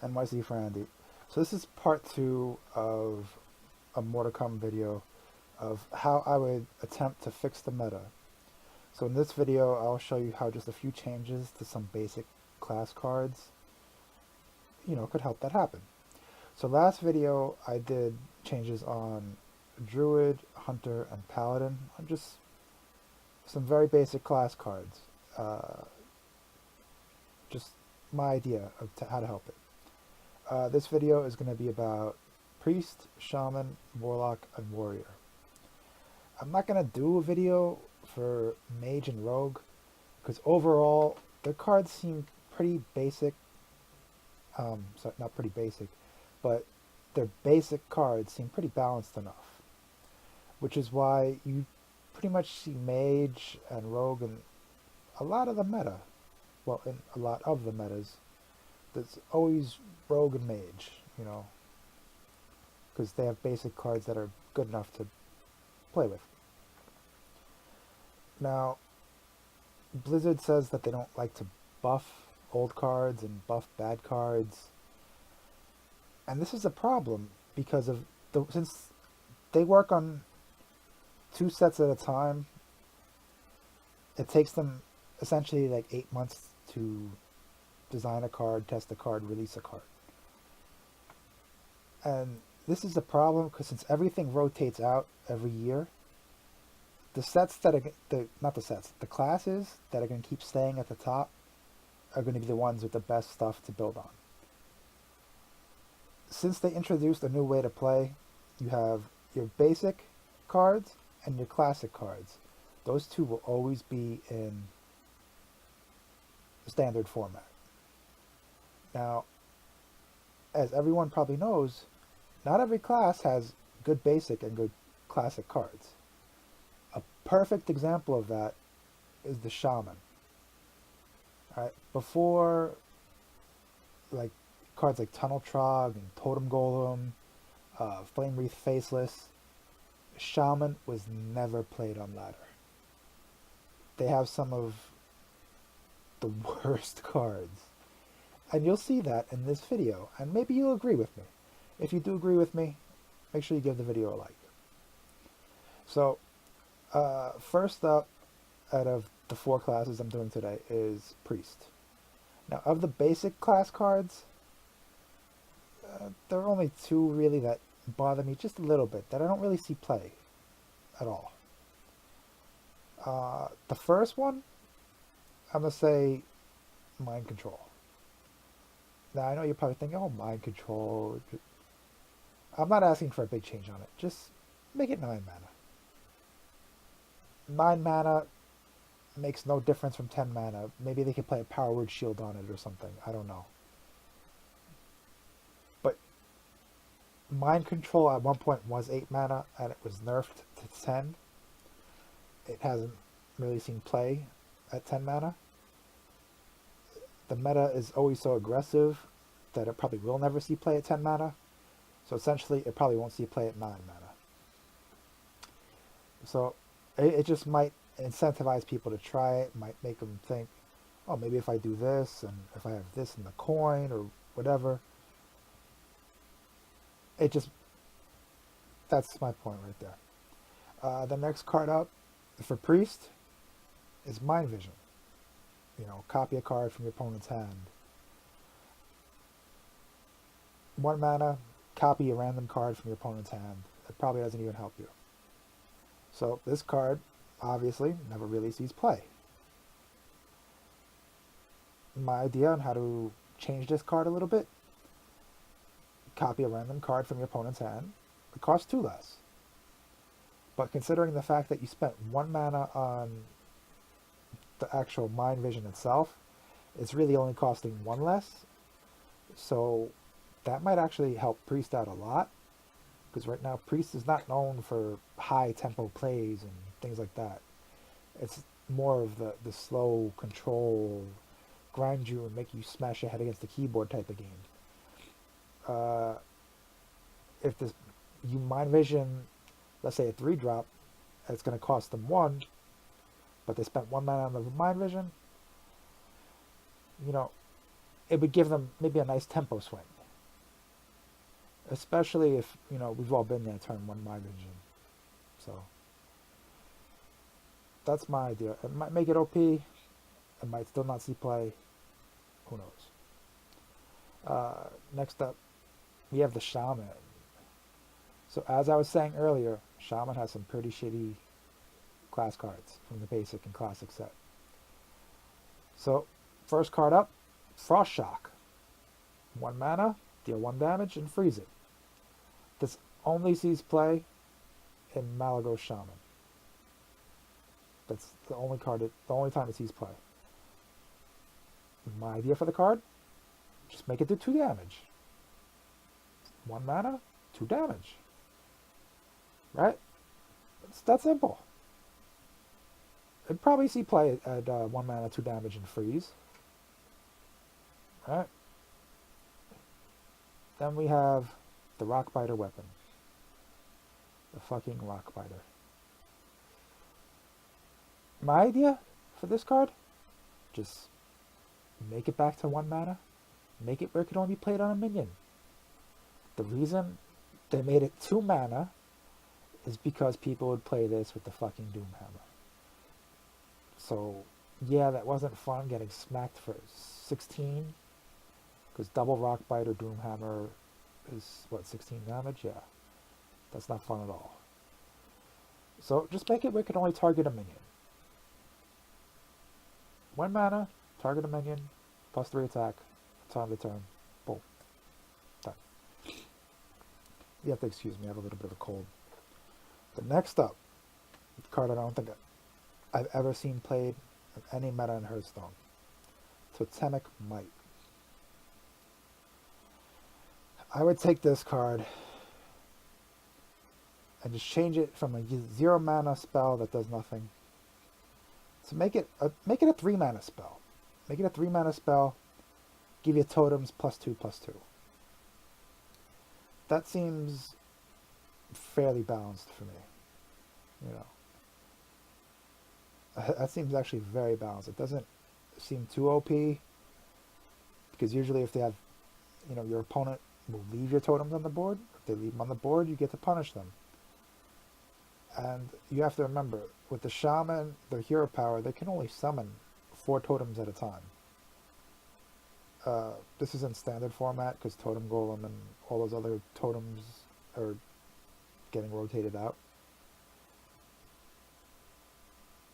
NYC for Andy. So this is part 2 of a more to come video of how I would attempt to fix the meta. So in this video, I'll show you how just a few changes to some basic class cards, could help that happen. So last video, I did changes on Druid, Hunter, and Paladin, on just some very basic class cards. Just my idea of how to help it. This video is going to be about Priest, Shaman, Warlock, and Warrior. I'm not going to do a video for Mage and Rogue, because overall, their cards seem pretty basic. Sorry, not pretty basic, but their basic cards seem pretty balanced enough. Which is why you pretty much see Mage and Rogue in a lot of the meta. Well, in a lot of the metas, there's always Rogue and Mage, because they have basic cards that are good enough to play with. Now, Blizzard says that they don't like to buff old cards and buff bad cards, and this is a problem because since they work on 2 sets at a time, it takes them essentially like 8 months to design a card, test a card, release a card. And this is a problem because since everything rotates out every year, the sets that are the classes that are going to keep staying at the top are going to be the ones with the best stuff to build on. Since they introduced a new way to play, you have your basic cards and your classic cards. Those two will always be in standard format. Now, as everyone probably knows, not every class has good basic and good classic cards. A perfect example of that is the Shaman. Alright, before, like, cards like Tunnel Trog and Totem Golem, Flame Wreath Faceless, Shaman was never played on ladder. They have some of the worst cards. And you'll see that in this video, and maybe you'll agree with me. If you do agree with me, make sure you give the video a like. So, first up, out of the 4 classes I'm doing today, is Priest. Now, of the basic class cards, there are only 2 really that bother me just a little bit, that I don't really see play at all. The first one, I'm going to say Mind Control. Now, I know you're probably thinking, oh, Mind Control. I'm not asking for a big change on it. Just make it 9 mana. 9 mana makes no difference from 10 mana. Maybe they could play a Power Word Shield on it or something. I don't know. But Mind Control at one point was 8 mana, and it was nerfed to 10. It hasn't really seen play at 10 mana. The meta is always so aggressive that it probably will never see play at 10 mana. So essentially, it probably won't see play at 9 mana. So it just might incentivize people to try it, might make them think, oh, maybe if I do this, and if I have this in the coin, or whatever. That's my point right there. The next card up for Priest is Mind Vision. Copy a card from your opponent's hand. 1 mana, copy a random card from your opponent's hand. It probably doesn't even help you. So this card, obviously, never really sees play. My idea on how to change this card a little bit: copy a random card from your opponent's hand. It costs 2 less. But considering the fact that you spent 1 mana on the actual Mind Vision itself, it's really only costing 1 less. So that might actually help Priest out a lot, because right now Priest is not known for high tempo plays and things like that. It's more of the slow control, grind you and make you smash your head against the keyboard type of game. If you Mind Vision, let's say a 3-drop, it's going to cost them 1, but they spent 1 mana on the Mind Vision, it would give them maybe a nice tempo swing. Especially if, we've all been there turn one my vision. So that's my idea. It might make it OP. It might still not see play. Who knows? Next up, we have the Shaman. So as I was saying earlier, Shaman has some pretty shitty class cards from the basic and classic set. So first card up, Frost Shock. 1 mana, deal 1 damage, and freeze it. This only sees play in Malygos Shaman. That's the only time it sees play. My idea for the card, just make it do 2 damage. 1 mana, 2 damage. Right? It's that simple. It'd probably see play at 1 mana, 2 damage, and freeze. Right? Then we have the Rockbiter weapon. The fucking Rockbiter. My idea for this card, just make it back to 1 mana. Make it where it can only be played on a minion. The reason they made it 2 mana is because people would play this with the fucking Doomhammer. So, yeah, that wasn't fun getting smacked for 16. Because double Rockbiter Doomhammer is, 16 damage? Yeah. That's not fun at all. So, just make it where it can only target a minion. 1 mana, target a minion, plus 3 attack, time to turn. Boom. Done. You have to excuse me, I have a little bit of a cold. The next up, the card I don't think I've ever seen played in any meta in Hearthstone. Totemic Might. I would take this card and just change it from a 0 mana spell that does nothing to make it a 3 mana spell. Make it a 3 mana spell, give you totems +2/+2. That seems fairly balanced for me. That seems actually very balanced. It doesn't seem too OP, because usually if they have, your opponent will leave your totems on the board. If they leave them on the board, you get to punish them. And you have to remember, with the Shaman, their hero power, they can only summon 4 totems at a time. This is in standard format, because Totem Golem and all those other totems are getting rotated out.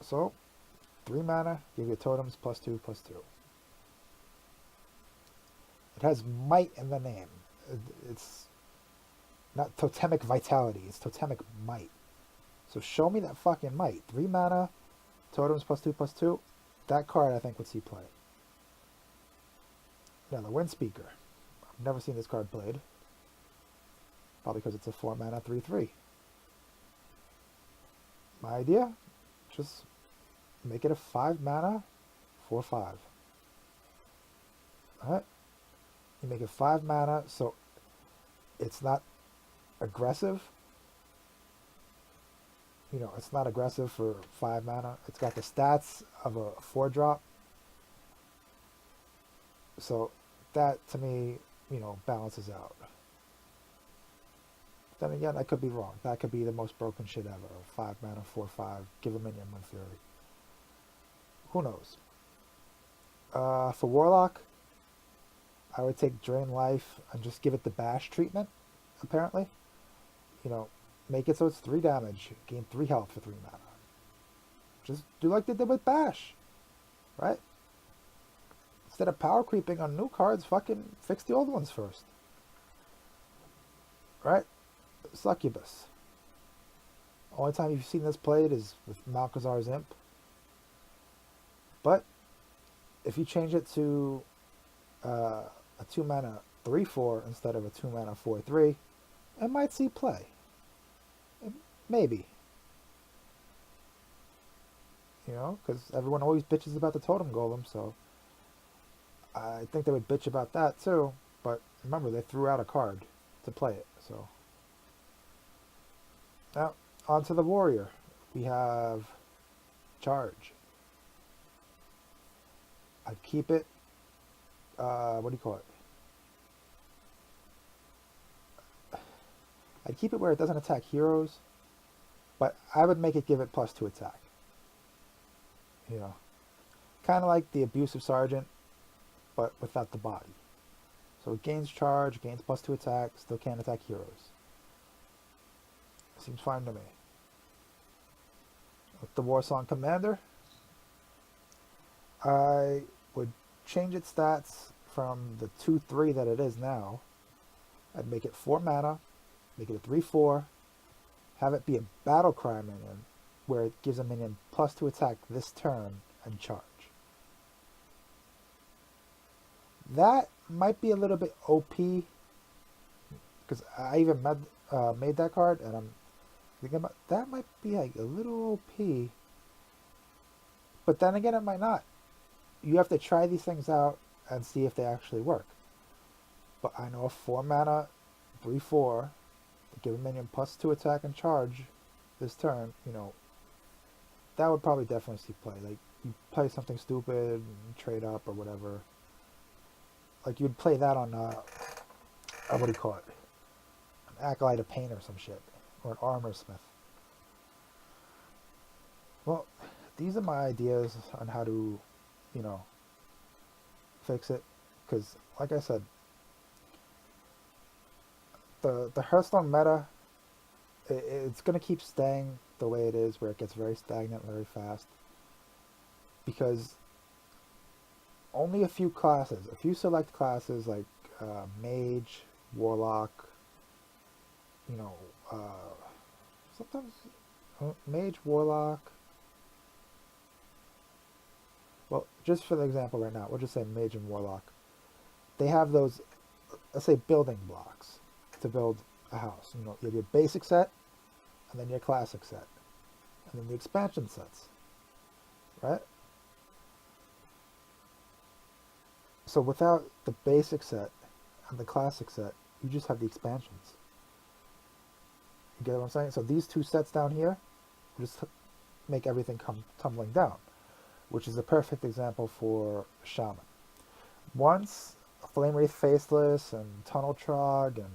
So, 3 mana, give you totems +2/+2. It has might in the name. It's not Totemic Vitality, it's Totemic Might. So show me that fucking might. 3 mana, totems +2/+2. That card I think would see play. Now the Windspeaker. I've never seen this card played. Probably because it's a 4 mana 3/3. My idea? Just make it a 5 mana 4/5. Alright? You make it 5 mana, so it's not aggressive. It's not aggressive for 5 mana. It's got the stats of a 4-drop. So that, to me, balances out. Then again, I could be wrong. That could be the most broken shit ever. 5 mana, 4/5, give a minion 1 fury. Who knows? For Warlock, I would take Drain Life and just give it the Bash treatment, apparently. Make it so it's 3 damage, gain 3 health for 3 mana. Just do like they did with Bash, right? Instead of power creeping on new cards, fucking fix the old ones first. Right? Succubus. Only time you've seen this played is with Malkazar's Imp. But if you change it to a 2 mana 3/4 instead of a 2 mana 4/3, it might see play. Maybe. Because everyone always bitches about the Totem Golem, so I think they would bitch about that too. But remember, they threw out a card to play it, so. Now, on to the Warrior. We have Charge. I'd keep it what do you call it? I'd keep it where it doesn't attack heroes, but I would make it give it +2 attack. You know, kind of like the abusive sergeant, but without the body. So it gains charge, gains +2 attack, still can't attack heroes. Seems fine to me. With the Warsong Commander, I would change its stats from the 2/3 that it is now. I'd make it 4 mana, make it a 3/4, have it be a battle cry minion, where it gives a minion +2 attack this turn and charge. That might be a little bit OP, because I even made that card, and I'm thinking about that might be like a little OP. But then again, it might not. You have to try these things out and see if they actually work. But I know a 4 mana, 3/4, to give a minion +2 attack and charge this turn, that would probably definitely see play. Like, you play something stupid, and trade up or whatever. Like, you'd play that on, what do you call it? An Acolyte of Pain or some shit. Or an Armor Smith. Well, these are my ideas on how to, fix it. Because, like I said, the Hearthstone meta, it's going to keep staying the way it is, where it gets very stagnant very fast. Because only a few classes, a few select classes like Mage, Warlock, uh, sometimes Mage, Warlock. Well, just for the example right now, we'll just say Mage and Warlock. They have those, let's say, building blocks to build a house. You have your basic set, and then your classic set, and then the expansion sets, right? So without the basic set and the classic set, you just have the expansions. You get what I'm saying? So these two sets down here just make everything come tumbling down, which is a perfect example for Shaman. Once Flame Wraith Faceless and Tunnel Trog and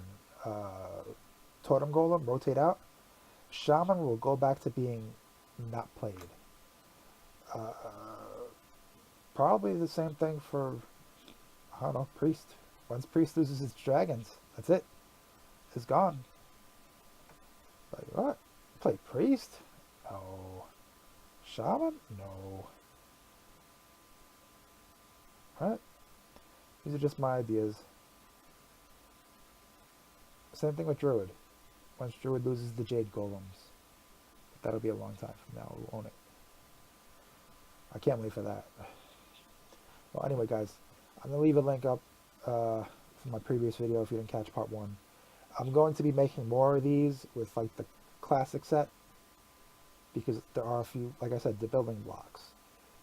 Totem Golem rotate out, Shaman will go back to being not played. Uh, Probably the same thing for, I don't know, Priest. Once Priest loses its dragons, that's it. It's gone. Like, what? Play Priest? No. Shaman? No. Right? These are just my ideas. Same thing with Druid. Once Druid loses the Jade Golems, that'll be a long time from now. We'll own it. I can't wait for that. Well, anyway, guys, I'm going to leave a link up from my previous video if you didn't catch part 1. I'm going to be making more of these with, like, the classic set, because there are a few, like I said, the building blocks.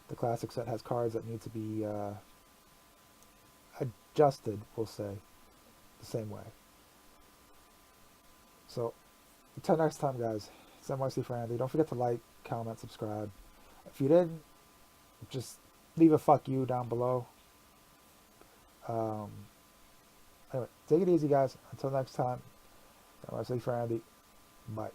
The classic set has cards that need to be adjusted, we'll say, the same way. So, until next time, guys, it's NYC for Andy. Don't forget to like, comment, subscribe. If you didn't, just leave a fuck you down below. Anyway, take it easy, guys. Until next time, NYC for Andy. Bye.